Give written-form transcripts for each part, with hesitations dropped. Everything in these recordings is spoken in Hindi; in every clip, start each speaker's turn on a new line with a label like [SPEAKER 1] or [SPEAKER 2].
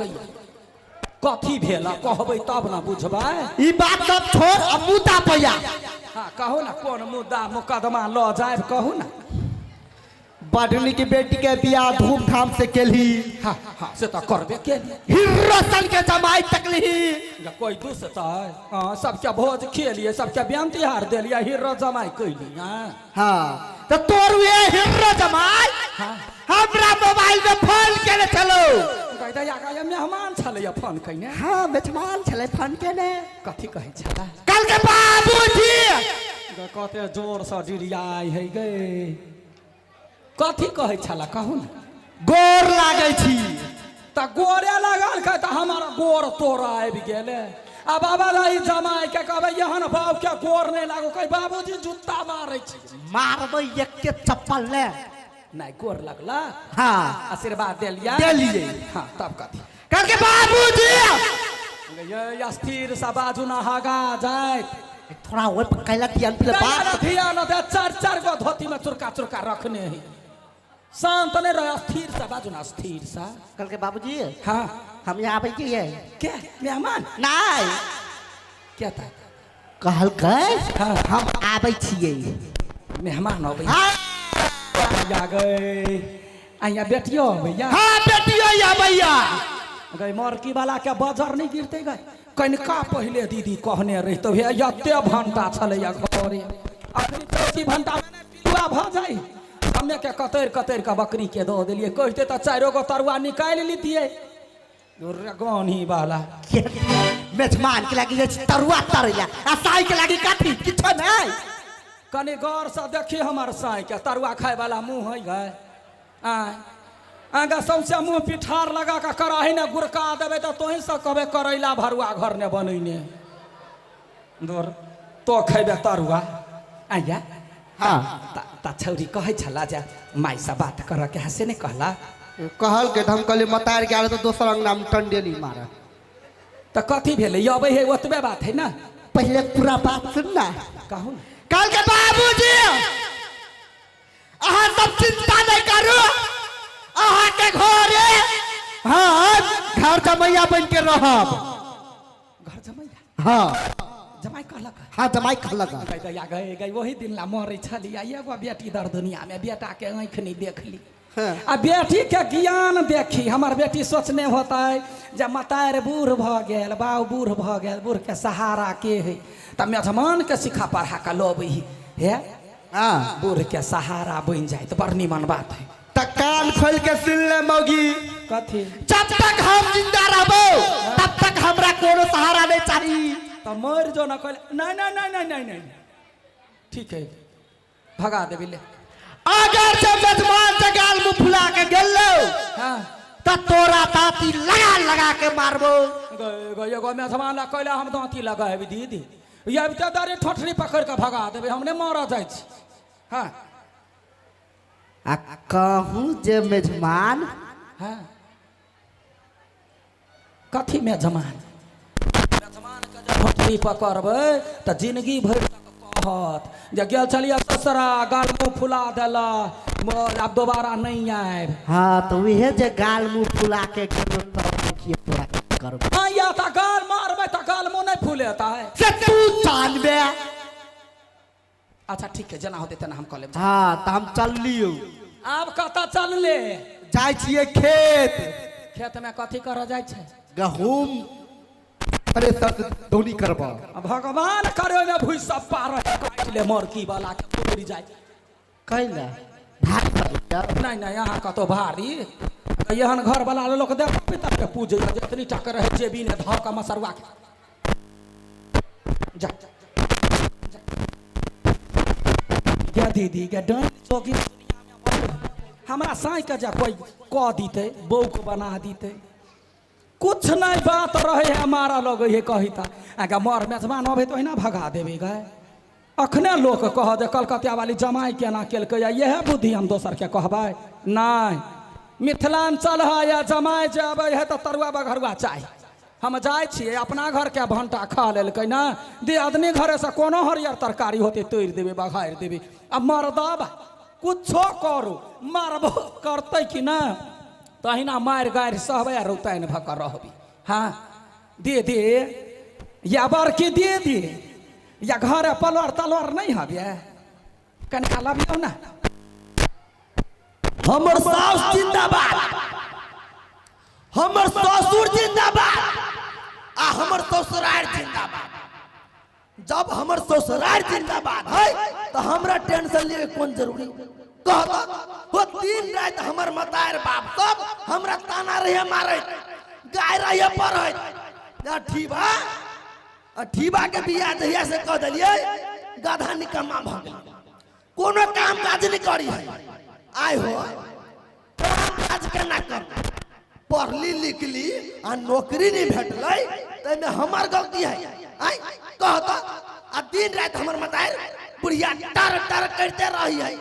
[SPEAKER 1] गैया कथी भेला कहबै तब ना बुझबै
[SPEAKER 2] ई बात सब छोड़ अब मुद्दा पैया
[SPEAKER 1] हाँ कहू ना कोन मुद्दा मुकदमा ल जाए कहू ना
[SPEAKER 2] बढ़नी की बेटी के बियाह धूमधाम से केली
[SPEAKER 1] हाँ हाँ से तो करबे के
[SPEAKER 2] हिरोसन के जमाई तकली
[SPEAKER 1] कोई दूसरा हाँ सबके भोज खेलिए सबके ब्याह तिहार दिलिए हीरो जमाई कैली
[SPEAKER 2] हाँ तो तोर ये हीरो जमाई हमरा मोबाइल में फोन केने चलो
[SPEAKER 1] मेहमान छले फोन कइने
[SPEAKER 2] हाँ मेहमान छले फोन केने
[SPEAKER 1] कथी कहै छला
[SPEAKER 2] कल के बाबूजी
[SPEAKER 1] कते जोर से डिरियाई है गे कथी कहै छला कहू ना
[SPEAKER 2] गोर लागै छी
[SPEAKER 1] त गोरे लागल के त हमारा गोर तोरा आबि गेले आ बाबा दाई जमाई के कहबै यहन बाप के गोर नहीं लागो कह बाबूजी जूता मारै छी
[SPEAKER 2] मारबै एक के चप्पल ले
[SPEAKER 1] नहीं गोर लगला
[SPEAKER 2] हाँ
[SPEAKER 1] आशीर्वाद देलिए हाँ तब कथी
[SPEAKER 2] कल के बाबूजी
[SPEAKER 1] ये स्थिर सा बाजू ना हागा जाए
[SPEAKER 2] थोड़ा ओए पकैला ध्यान पे बात
[SPEAKER 1] ध्यान दे चार गो धोती में चुरका चुरका रखने है शांत नहीं रह स्थिर सा बाजू ना स्थिर सा
[SPEAKER 2] कल के बाबूजी
[SPEAKER 1] हाँ
[SPEAKER 2] हम यहाँ पे की है
[SPEAKER 1] क्या मेहमान
[SPEAKER 2] नहीं
[SPEAKER 1] क्या था
[SPEAKER 2] कहल के
[SPEAKER 1] हाँ
[SPEAKER 2] हम आबै छियै
[SPEAKER 1] मेहमान अबै
[SPEAKER 2] हाँ
[SPEAKER 1] आ गए आया बेटियो भैया
[SPEAKER 2] हाँ बेटियो या भैया
[SPEAKER 1] गए मरकी वाला के बजर नहीं गिरते गए कनिका पहले दीदी कहने रही तो एते घंटा छले घरे अखनी 30 घंटा में पिलुआ भ जाए हमें के कतर का बकरी के दो दिलिए कहते तो 4 गो तरुआ निकाल लीतिए गनी वाला
[SPEAKER 2] मेहमान के लगी तरुआ तरैया आ साई के लगी काठी किछो नहीं
[SPEAKER 1] कनी गौर से देखी हमार साई के तरुआ खाए वाला मुंह है गए आगा सबसे मुंह पिठार लगा के कराही ने गुरका देवे तो तोही से कहबे करैला भरुआ घर ने बनैने दूर तो खेबे तरुआ आया
[SPEAKER 2] हाँ
[SPEAKER 1] ता छौरी कहै छला जा माई से बात कर के हसे ने कहला
[SPEAKER 2] कहल के हम कहले मतार के आले तो दोसर अंगना में टंडेली मार
[SPEAKER 1] त कथी भेलै अबै है ओतबे बात है ना
[SPEAKER 2] पहले पूरा बात सुन ना
[SPEAKER 1] कहू
[SPEAKER 2] कल के बाबूजी अहाँ सब चिंता नहीं करू अहाँ के घरे हाँ घर जमैया बन के रहब
[SPEAKER 1] घर जमैया
[SPEAKER 2] हाँ
[SPEAKER 1] जमाई कहलक
[SPEAKER 2] हाँ जमाई कहलक
[SPEAKER 1] गए वही दिन ला मरे छलिया एगो बेटी दर दुनिया में बेटा के आँख नहीं देखली
[SPEAKER 2] हाँ।
[SPEAKER 1] आ बेटी के ज्ञान देखी हमार बेटी सोचने होता है जब मतार बूढ़ भ गेल बाऊ बूढ़ भ गेल बूढ़ के सहारा के है तब मेहमान के सिखा पढ़ा के लोबी है
[SPEAKER 2] हाँ
[SPEAKER 1] बूढ़ के सहारा बन जाए तो बड़ निमन बात है
[SPEAKER 2] तक कान खोल के सुन ले मौगी
[SPEAKER 1] कथी
[SPEAKER 2] जब तक हम जिंदा रहबो तब तक हमरा कोनो सहारा नहीं चाहिए
[SPEAKER 1] तो मर जो ना कहले नहीं ठीक है भगा देबी ले
[SPEAKER 2] अगर से मेहमान जगाल मुंह फुला के गेलो
[SPEAKER 1] हाँ
[SPEAKER 2] त तोरा ताती लगा के मारबो
[SPEAKER 1] एगो मेहमान ला कहले हम दांती लगाएब दीदी ये तो दारे ठोठरी पकड़ के भगा देबे हमने मारा जाय छी हाँ
[SPEAKER 2] आ कहूँ जे मेहमान
[SPEAKER 1] हाँ कथी मेहमान के जब ठोठरी पकड़बै तो जिंदगी भर कहत जे गेल छलिए ससुरा गाल मुँह फुला देला अब दोबारा नहीं आए
[SPEAKER 2] हाँ तो वह जे गाल मुंह फुला के गेलो तो पूरा करबो
[SPEAKER 1] हाँ या तो गाल मारबै तो गाल मुँह नहीं फुलेता है
[SPEAKER 2] से तू जानबे
[SPEAKER 1] अच्छा ठीक है जना होते तना हम कह लेब
[SPEAKER 2] हाँ तो हम चल लियो
[SPEAKER 1] आब कतऽ चलले
[SPEAKER 2] जाय छिए खेत
[SPEAKER 1] खेत में कथी कर जाय छै
[SPEAKER 2] गहूम अरे सर धोनी करबा
[SPEAKER 1] भगवान करे में भूइ सब पार काट ले मरकी वाला के तोड़ जाय
[SPEAKER 2] कैला भाग पर
[SPEAKER 1] नहीं यहाँ कतो भारी यहन घर वाला लोग देख पिता के पूजे जितनी टक रहे जेबी ने धाव का मसरवा के जा क्या दीदी के डर चौकी हमरा साई के जा कोई कह दीते बहू को बना दीते कुछ नहीं बात रहे हमारा लोग ये कही था आगे मर मेजबान अबे तो ना भगा देवे गए अखने लोग कह दे कलकतिया वाली जमाई केना केलकै यह बुद्धि हम दोसर के कहबै नहीं मिथिलांचल है या जमाई जे अबै है तो तरुआ बघरुआ चाही हम जाए छिए अपना घर के भंटा खा लेलकै ना दे आदमी घरे से कोनो हरियर तरकारी होते तोड़ देवे बघारि देवे अब मरदब कुछो करू मारबो करते कि ना तहिना मारि गारि सहबै रौताइन भक रहबी। हाँ दे दे या बड़की दे दे या घर पलर तलर नहीं हबे कनिका लबियौ ना।
[SPEAKER 2] हमर सास जिंदाबाद, हमर ससुर जिंदाबाद, आ हमर ससुरार जिंदाबाद। जब हमर ससुरार जिंदाबाद है तो हमरा टेंशन लेके कौन जरूरी कहता। वो दिन रात हमर मतार बाप सब हमरा ताना रहे मारे गाय रहे पढ़े। ठीबा के बियाह जहिया से कह दिलिए गधा निकम्मा भ गेल, कोनो काम काज नहीं करी है। आय हो काम काज केना कर, पढ़ली लिखली आ नौकरी नहीं भेटलै तैमे हमर गलती है। आय कहता आ दिन रात हमर मतार बुढ़िया टर टर करते रही है।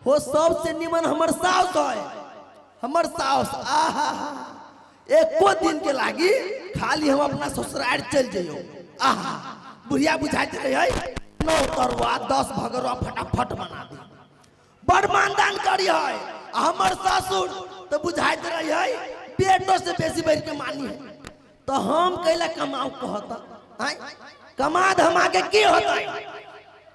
[SPEAKER 2] हो सबसे निमन हमर सास है। हमर सास आहा एको दिन के लागी खाली हम अपना ससुराल चल जाइयो। आहा बुढ़िया बुझाते रहे है 9 तरुआ 10 भगरुआ फटाफट बना दी, बड़ मानदान करी है। हमर ससुर तो बुझाते रहे है बेटो से बेसी बढ़ के मानी है। तो हम कैला कमाऊ कहता आय कमा धमा के की होता है।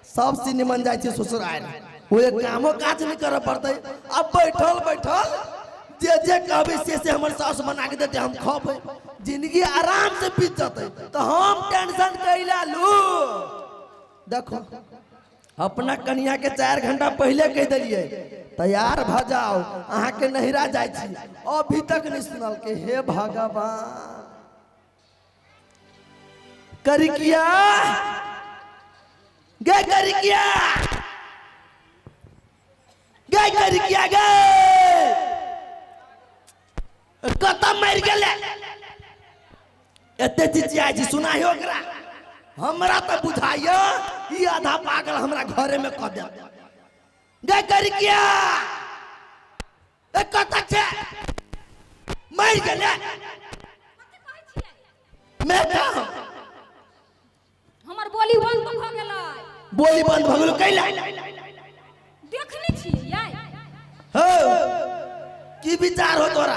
[SPEAKER 2] सबसे निमन जाए ससुराल, वो एक कामो काज नहीं करे पड़ते। अब बैठल बैठल जे जे कहबे से हमर सास बना के देते हम खाबे, जिंदगी आराम से बीत जाते। तो हम टेंशन कैला लू। देखो अपना कन्या के 4 घंटा पहले कह दिलिए तैयार भ जाओ अहाँ के नहिरा जाय छी, अभी तक नहीं सुनल के। हे भगवान करिकिया गे करिकिया गे करिकिया गे कतम मर गेले एते चिचिया जी सुनाई ओकरा। हमरा तो बुझाइयो ई आधा पागल हमरा घरे में क दे। गे करिकिया ए कत छे मर गेले मैं का
[SPEAKER 3] हमर बोली बंद भ गेलै।
[SPEAKER 2] बोली बंद भ गेल कैला
[SPEAKER 3] देखने छियै
[SPEAKER 2] हो की विचार हो तोरा,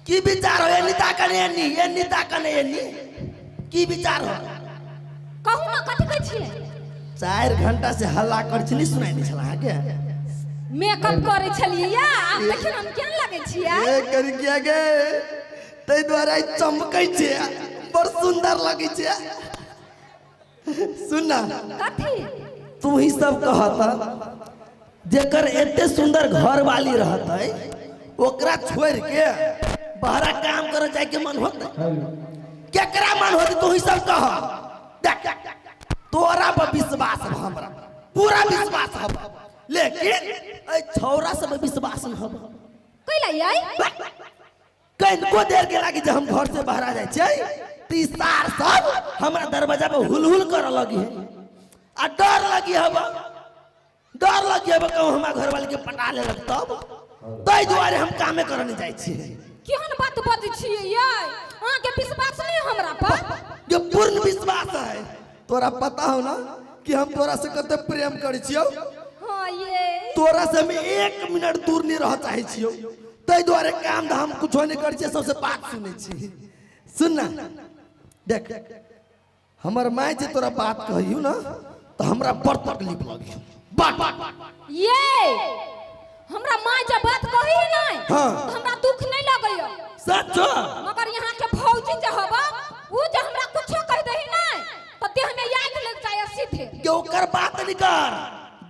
[SPEAKER 2] की विचार हो। निता कने ये निता कने ये की विचार हो
[SPEAKER 3] कहू ना कथि कहै छियै।
[SPEAKER 2] 4 घंटा से हल्ला कर छी, नहीं सुनाई नहीं छला के
[SPEAKER 3] मेकअप करे छलियै या आब देखिन हम केहन लागै छियै।
[SPEAKER 2] ए कर किया गे तै द्वारा चमकै छे, बड़ सुंदर लगै छे। सुन ना
[SPEAKER 3] कथि
[SPEAKER 2] तू ही सब कहता जेकर एते सुंदर घर वाली रहतै ओकरा छोड़ के बाहरा काम करे जाए के मन होता केकरा मन होती। तू ही सब कह देख तोरा पर विश्वास है हमरा पूरा विश्वास है, लेकिन ए छौरा सब विश्वास न हो।
[SPEAKER 3] कैला याई
[SPEAKER 2] कनको देर के लागी जे हम घर से बाहर आ जाय छै ती सार सब हमरा दरवाजा पे हुलहुल कर लगी है। आ डर लगी हब कहूँ हमरा घर वाले के पटा ले लग तब तै दुआरे हम कामे करने जाय छी।
[SPEAKER 3] केहन बात बजै छियै याई, अहाँ के विश्वास नहीं हमरा पर।
[SPEAKER 2] जो पूर्ण विश्वास है। तोरा पता हो ना कि हम तोरा से कते प्रेम करै छियो।
[SPEAKER 3] हां ये
[SPEAKER 2] तोरा से हम 1 मिनट दूर नहीं रह चाहे छियो, तै दुआरे काम धाम कुछो नहीं करै छियै, सबसे बात सुनै छी। सुन ना देख हमर माय जे तोरा बात कहियो ना तो हमरा बड़ तकलीफ लगी बात
[SPEAKER 3] ये हमरा माय जब बात कही नहीं
[SPEAKER 2] हाँ।
[SPEAKER 3] तो हमरा दुख नहीं लगैयो
[SPEAKER 2] सच
[SPEAKER 3] मगर यहाँ के भौजी जे हबा उ जे हमरा कुछो कह दही नहीं तो देह में याद लग जाए सीधे।
[SPEAKER 2] के ओकर बात नहीं कर,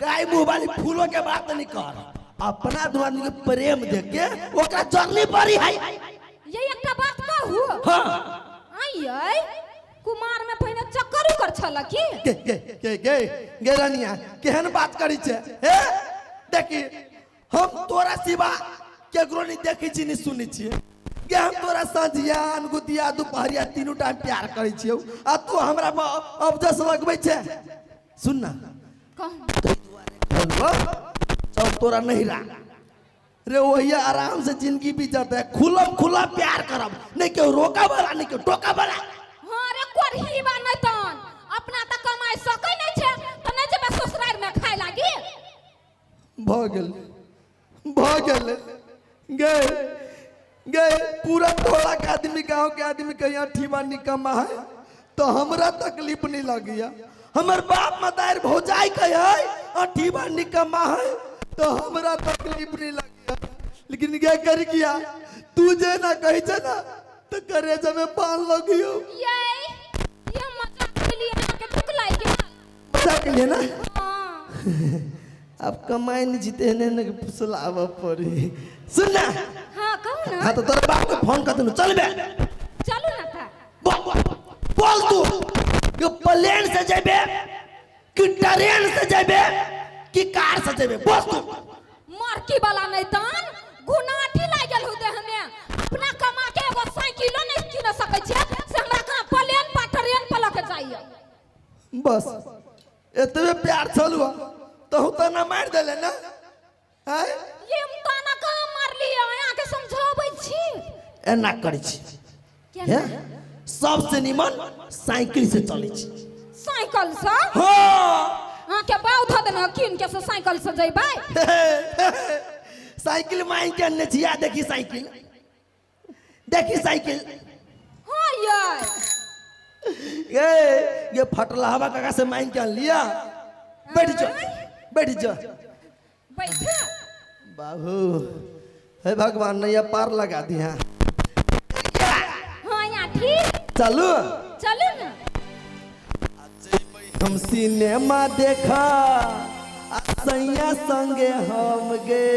[SPEAKER 2] गाय मुंह वाली फूलों के बात नहीं कर, अपना दुआनी के प्रेम देख के ओकरा जरनी पड़ी है।
[SPEAKER 3] ये एकटा बात कहू
[SPEAKER 2] हां
[SPEAKER 3] आइए कुमार में पहिने चक्कर कर छला की
[SPEAKER 2] गे रानिया केहन बात करी छे। हे देखी हम तोरा सिवा केकरो नहीं देखी छी नहीं सुनी छी के हम तोरा संझिया गुदिया दोपहरिया तीनों टाइम प्यार करै छियो आ तू हमरा अब जस लगबै छे। सुन ना बोलबो सब तोरा नहीं रा रे वही आराम से जिंदगी बीतत है, खुलम खुला प्यार करब, नहीं के रोका वाला नहीं के टोका वाला।
[SPEAKER 3] हां रे कोरही बा नहीं तन अपना त कमाई सकै नहीं छे त नहीं जेबे ससुराल में खाए लागी।
[SPEAKER 2] भ गेल गए गए पूरा टोला के आदमी गांव के आदमी कहीं ठीबा निकम्मा है तो हमरा तकलीफ नहीं लगिया। हमर बाप मदार भौजाई कहे ठीबा निकम्मा है तो हमरा तकलीफ नहीं लगिया। लेकिन क्या कर किया तू जे ना कही जे ना तो करे जब पान लगियो
[SPEAKER 3] ये मजाक के लिए आके दुख लाएगा
[SPEAKER 2] मजाक के लिए ना।
[SPEAKER 3] हां
[SPEAKER 2] अब कमाई नहीं जीते ने फुसलावा पड़ी। सुन ना
[SPEAKER 3] हां कहू ना।
[SPEAKER 2] हाँ तो तोरे बाप को फोन कर दूं चल बे
[SPEAKER 3] चलो ना था
[SPEAKER 2] बोल तू ये प्लेन से जेबे कि ट्रेन से जेबे कि कार से जेबे बोल तू।
[SPEAKER 3] मार्की वाला नहीं दान गुनाठी लागल हो दे हमें अपना कमा के एगो साइकिलो नहीं किन सकै छै से हमरा कहां प्लेन पर ट्रेन पर लके जाइए।
[SPEAKER 2] बस एतबे प्यार चलुआ तो तो ना मार देले ना हैं
[SPEAKER 3] ये ताना कहां मार लिया यहाँ के समझाबै छी
[SPEAKER 2] एना करै छी
[SPEAKER 3] क्या
[SPEAKER 2] सबसे निमन साइकिल से चलै छी।
[SPEAKER 3] साइकिल से
[SPEAKER 2] हां
[SPEAKER 3] हां के बाउथ देना किन के से साइकिल से जइबै
[SPEAKER 2] साइकिल माई के ने छिया देखी साइकिल
[SPEAKER 3] हां
[SPEAKER 2] ये फटला हवा काका से माई के लिया बैठ जा
[SPEAKER 3] बैठ
[SPEAKER 2] बाबू हे भगवान ने ये पार लगा दिया।
[SPEAKER 3] हां यहाँ ठीक
[SPEAKER 2] चलो
[SPEAKER 3] चलो ना
[SPEAKER 2] हम सिनेमा देखा सैया संगे हम गे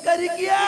[SPEAKER 2] करी किया